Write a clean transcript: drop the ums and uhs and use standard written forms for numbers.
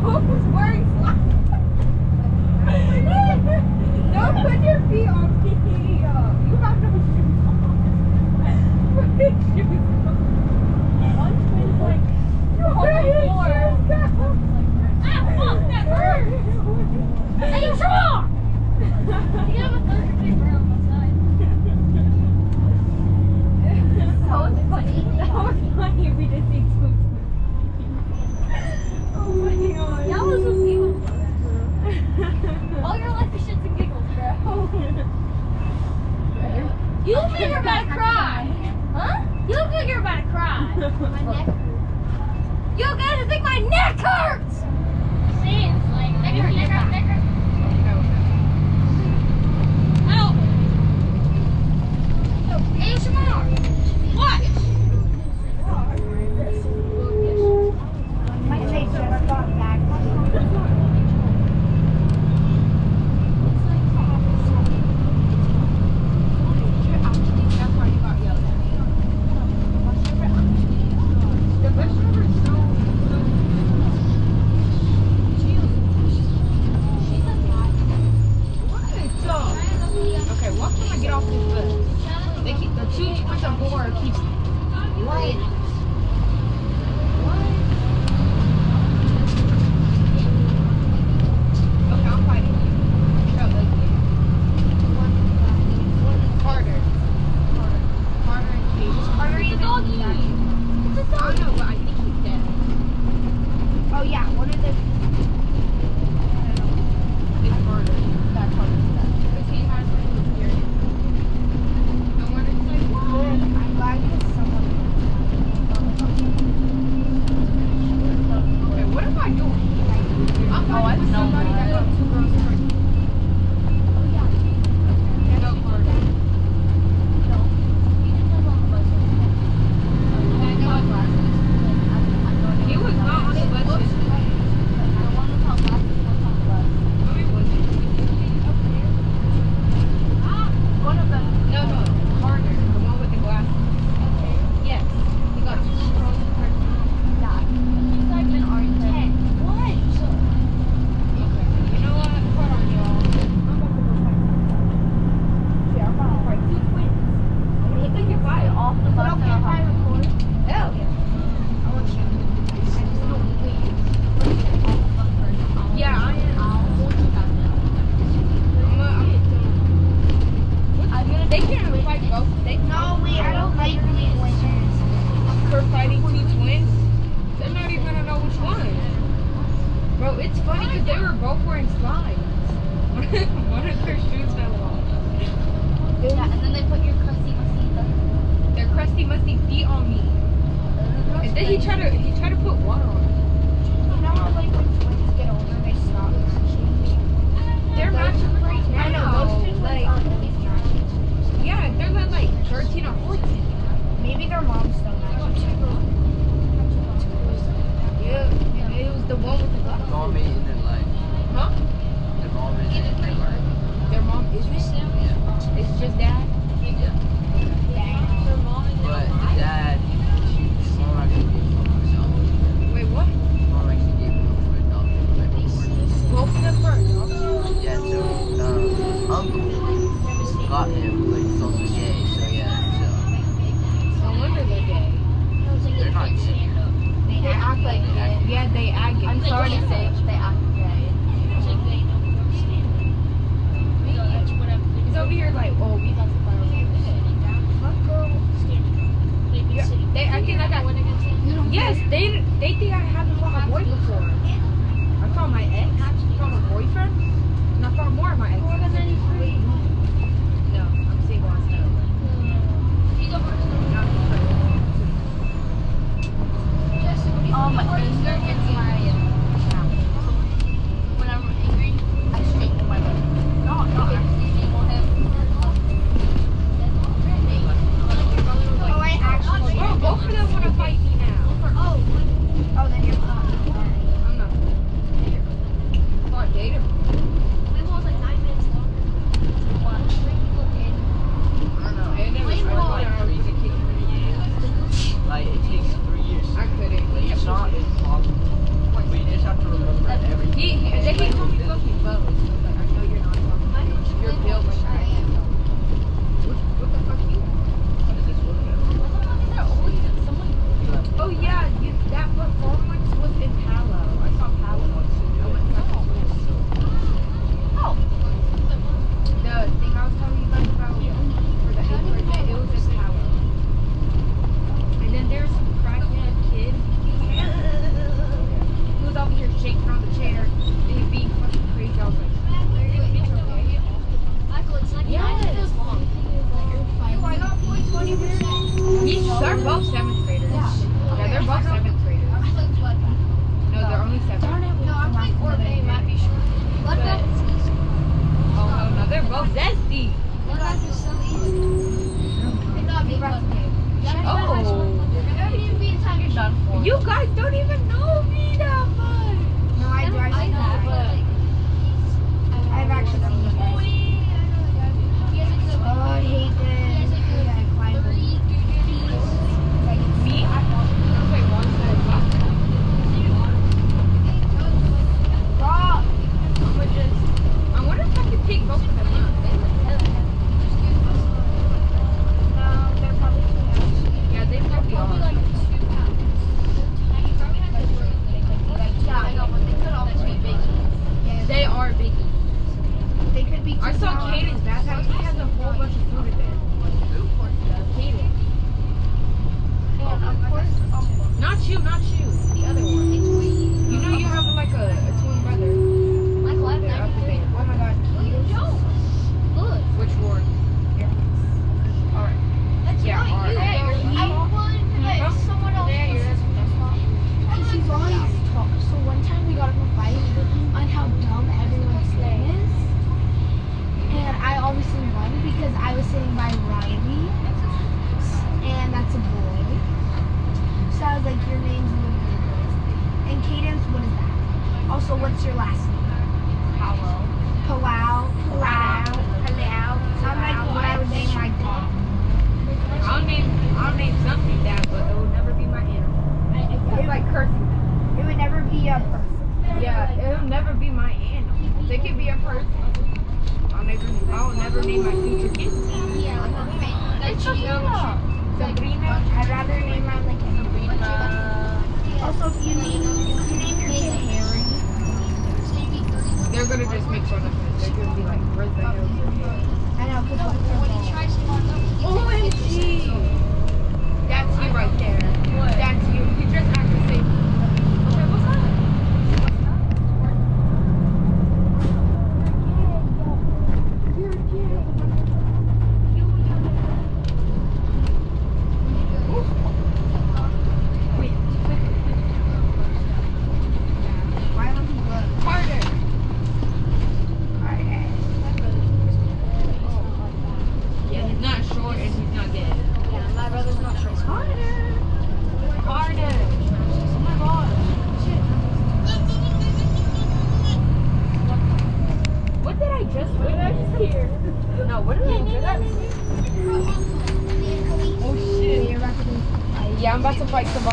Who's wearing slides? Don't put your feet on me. You have no shoes on. Put your shoes on. One twin's like, you're wearing shoes. Ah, fuck, that hurt. Hey, you strong! You have a third degree burn outside. That was funny. That was funny if we did see two. Oh my god. That was a giggles. All your life is shits and giggles, bro. You look like you're about to cry. Huh? You look like you're about to cry. My neck hurts. Yo guys, I think my neck hurts! See, it's like neck hurt. Help! Hey, Shamar! What? My face just got back. I saw Caden's backpack. He has a whole bunch of food in there. Caden. And of course, Not you. The other one. You know you have like a twin brother. Michael, I have They're up 93. there. Oh my god. Good. Which one? Alright. That's Yeah, not alright. you. I won that someone else. Because he's always talked. So one time we got him a fight on how dumb everyone's name is. And I obviously won because I was sitting by Riley. And that's a boy. So I was like, your name's literally a boy's name. And Cadence, what is that? Also, what's your last name? Powell. I'm like what I would name my dog. I'll name something that, but it will never be my animal. It's like cursing. It would never be a person. Yeah, it'll never be my animal. They could be a person. I'll never name my future kid. That's Sabrina. Sabrina. I'd rather name mine like Sabrina. Also, if you name your kid Harry, They're gonna just make fun of it. They're gonna be like, where's the hell is your head? I know, because OMG! That's you right there. What? That's you. You just act the same. Okay, what's that? You're a kid. why don't you look? Harder. Yeah, he's not short and he's not gay. Yeah, my brother's not sure. Harder. Harder. Oh my god. What did I just hear? No, what did I just Oh shit. You're about to do Yeah, I'm about to fight somebody.